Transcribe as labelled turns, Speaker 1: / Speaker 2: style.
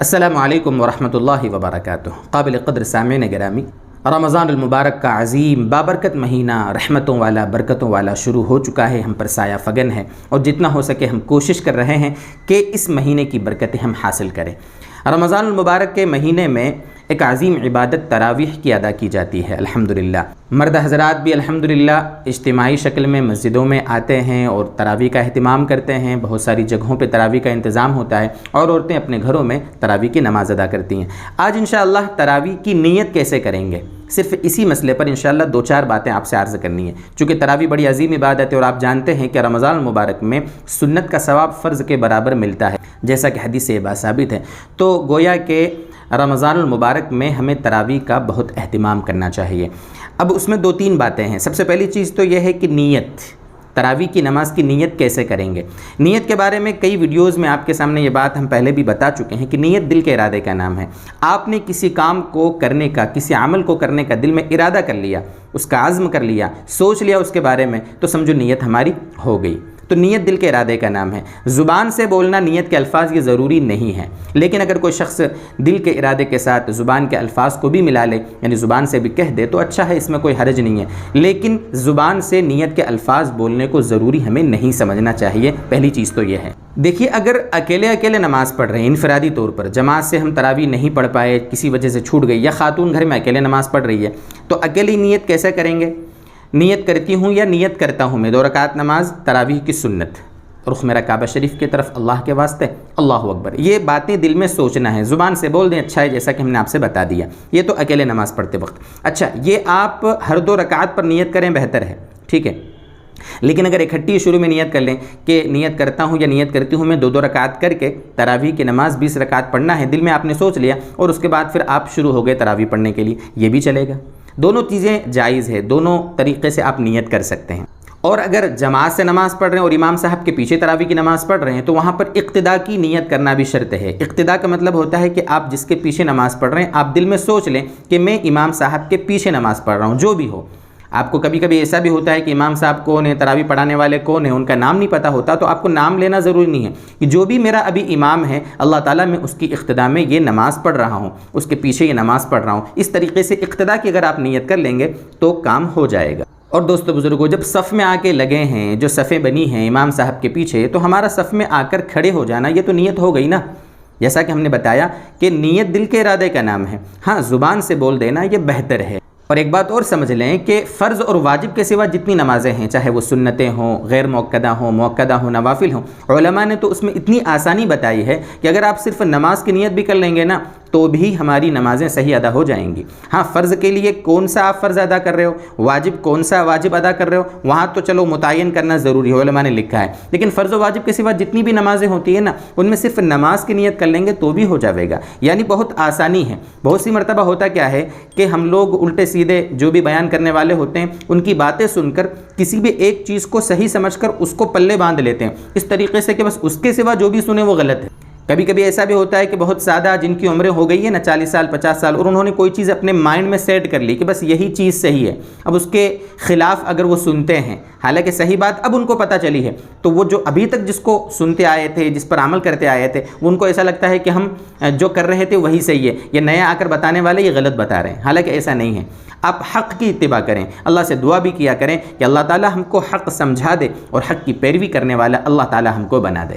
Speaker 1: السلام علیکم ورحمۃ اللہ وبرکاتہ۔ قابل قدر سامعین گرامی، رمضان المبارک کا عظیم بابرکت مہینہ رحمتوں والا برکتوں والا شروع ہو چکا ہے، ہم پر سایہ فگن ہے اور جتنا ہو سکے ہم کوشش کر رہے ہیں کہ اس مہینے کی برکتیں ہم حاصل کریں۔ رمضان المبارک کے مہینے میں ایک عظیم عبادت تراویح کی ادا کی جاتی ہے الحمدللہ۔ مرد حضرات بھی الحمدللہ اجتماعی شکل میں مسجدوں میں آتے ہیں اور تراویح کا اہتمام کرتے ہیں، بہت ساری جگہوں پہ تراویح کا انتظام ہوتا ہے اور عورتیں اپنے گھروں میں تراویح کی نماز ادا کرتی ہیں۔ آج انشاءاللہ تراویح کی نیت کیسے کریں گے، صرف اسی مسئلے پر انشاءاللہ دو چار باتیں آپ سے عرض کرنی ہے، چونکہ تراویح بڑی عظیم عبادت ہے اور آپ جانتے ہیں کہ رمضان المبارک میں سنت کا ثواب فرض کے برابر ملتا ہے، جیسا کہ حدیث سے یہ بات ثابت ہے۔ تو گویا کہ رمضان المبارک میں ہمیں تراویح کا بہت اہتمام کرنا چاہیے۔ اب اس میں دو تین باتیں ہیں۔ سب سے پہلی چیز تو یہ ہے کہ نیت، تراویح کی نماز کی نیت کیسے کریں گے۔ نیت کے بارے میں کئی ویڈیوز میں آپ کے سامنے یہ بات ہم پہلے بھی بتا چکے ہیں کہ نیت دل کے ارادے کا نام ہے۔ آپ نے کسی کام کو کرنے کا، کسی عمل کو کرنے کا دل میں ارادہ کر لیا، اس کا عزم کر لیا، سوچ لیا اس کے بارے میں، تو سمجھو نیت ہماری ہو گئی۔ تو نیت دل کے ارادے کا نام ہے۔ زبان سے بولنا نیت کے الفاظ یہ ضروری نہیں ہے، لیکن اگر کوئی شخص دل کے ارادے کے ساتھ زبان کے الفاظ کو بھی ملا لے، یعنی زبان سے بھی کہہ دے تو اچھا ہے، اس میں کوئی حرج نہیں ہے، لیکن زبان سے نیت کے الفاظ بولنے کو ضروری ہمیں نہیں سمجھنا چاہیے۔ پہلی چیز تو یہ ہے۔ دیکھیے، اگر اکیلے نماز پڑھ رہے ہیں انفرادی طور پر، جماعت سے ہم تراویح نہیں پڑھ پائے، کسی وجہ سے چھوٹ گئی، یا خاتون گھر میں اکیلے نماز پڑھ رہی ہے، تو اکیلی نیت کیسے کریں گے؟ نیت کرتی ہوں یا نیت کرتا ہوں میں 2 رکعت نماز تراویح کی سنت، رخ میرا کعبہ شریف کی طرف، اللہ کے واسطے اللہ اکبر، یہ باتیں دل میں سوچنا ہے، زبان سے بول دیں اچھا ہے، جیسا کہ ہم نے آپ سے بتا دیا۔ یہ تو اکیلے نماز پڑھتے وقت۔ اچھا، یہ آپ ہر 2 رکعت پر نیت کریں بہتر ہے، ٹھیک ہے، لیکن اگر اکٹھی شروع میں نیت کر لیں کہ نیت کرتا ہوں یا نیت کرتی ہوں میں 2 رکعت کر کے تراویح کی نماز 20 رکعت پڑھنا ہے، دل میں آپ نے سوچ لیا اور اس کے بعد پھر آپ شروع ہو گئے تراویح پڑھنے کے لیے، یہ بھی چلے گا۔ دونوں چیزیں جائز ہے، دونوں طریقے سے آپ نیت کر سکتے ہیں۔ اور اگر جماعت سے نماز پڑھ رہے ہیں اور امام صاحب کے پیچھے تراویح کی نماز پڑھ رہے ہیں تو وہاں پر اقتداء کی نیت کرنا بھی شرط ہے۔ اقتداء کا مطلب ہوتا ہے کہ آپ جس کے پیچھے نماز پڑھ رہے ہیں آپ دل میں سوچ لیں کہ میں امام صاحب کے پیچھے نماز پڑھ رہا ہوں، جو بھی ہو۔ آپ کو کبھی کبھی ایسا بھی ہوتا ہے کہ امام صاحب کون ہیں، تراویح پڑھانے والے کون ہیں، ان کا نام نہیں پتہ ہوتا، تو آپ کو نام لینا ضروری نہیں ہے کہ جو بھی میرا ابھی امام ہے اللہ تعالیٰ میں اس کی اقتداء میں یہ نماز پڑھ رہا ہوں، اس کے پیچھے یہ نماز پڑھ رہا ہوں۔ اس طریقے سے اقتداء کی اگر آپ نیت کر لیں گے تو کام ہو جائے گا۔ اور دوستو بزرگوں، جب صف میں آ کے لگے ہیں، جو صفیں بنی ہیں امام صاحب کے پیچھے، تو ہمارا صف میں آ کر کھڑے ہو جانا یہ تو نیت ہو گئی نا۔ جیسا کہ ہم نے بتایا کہ نیت دل کے ارادے کا نام ہے، ہاں زبان سے بول دینا یہ بہتر ہے۔ اور ایک بات اور سمجھ لیں کہ فرض اور واجب کے سوا جتنی نمازیں ہیں، چاہے وہ سنتیں ہوں، غیر موقدہ ہوں، موقدہ ہوں، نوافل ہوں، علماء نے تو اس میں اتنی آسانی بتائی ہے کہ اگر آپ صرف نماز کی نیت بھی کر لیں گے نا تو بھی ہماری نمازیں صحیح ادا ہو جائیں گی۔ ہاں، فرض کے لیے کون سا آپ فرض ادا کر رہے ہو، واجب کون سا واجب ادا کر رہے ہو، وہاں تو چلو متعین کرنا ضروری ہے، علماء نے لکھا ہے، لیکن فرض و واجب کے سوا جتنی بھی نمازیں ہوتی ہیں نا ان میں صرف نماز کی نیت کر لیں گے تو بھی ہو جائے گا، یعنی بہت آسانی ہے۔ بہت سی مرتبہ ہوتا کیا ہے کہ ہم لوگ الٹے سیدھے جو بھی بیان کرنے والے ہوتے ہیں ان کی باتیں سن کر کسی بھی ایک چیز کو صحیح سمجھ کر اس کو پلے باندھ لیتے ہیں، اس طریقے سے کہ بس اس کے سوا جو بھی سنے وہ غلط ہے۔ کبھی کبھی ایسا بھی ہوتا ہے کہ بہت سادہ جن کی عمریں ہو گئی ہے نا 40 سال 50 سال، اور انہوں نے کوئی چیز اپنے مائنڈ میں سیٹ کر لی کہ بس یہی چیز صحیح ہے، اب اس کے خلاف اگر وہ سنتے ہیں حالانکہ صحیح بات اب ان کو پتہ چلی ہے، تو وہ جو ابھی تک جس کو سنتے آئے تھے، جس پر عمل کرتے آئے تھے، ان کو ایسا لگتا ہے کہ ہم جو کر رہے تھے وہی صحیح ہے، یہ نیا آ کر بتانے والے یہ غلط بتا رہے ہیں، حالانکہ ایسا نہیں ہے۔ آپ حق کی اتباع کریں، اللہ سے دعا بھی کیا کریں کہ اللہ تعالیٰ ہم کو حق سمجھا دے اور حق کی پیروی کرنے والا اللہ تعالیٰ ہم کو بنا دے۔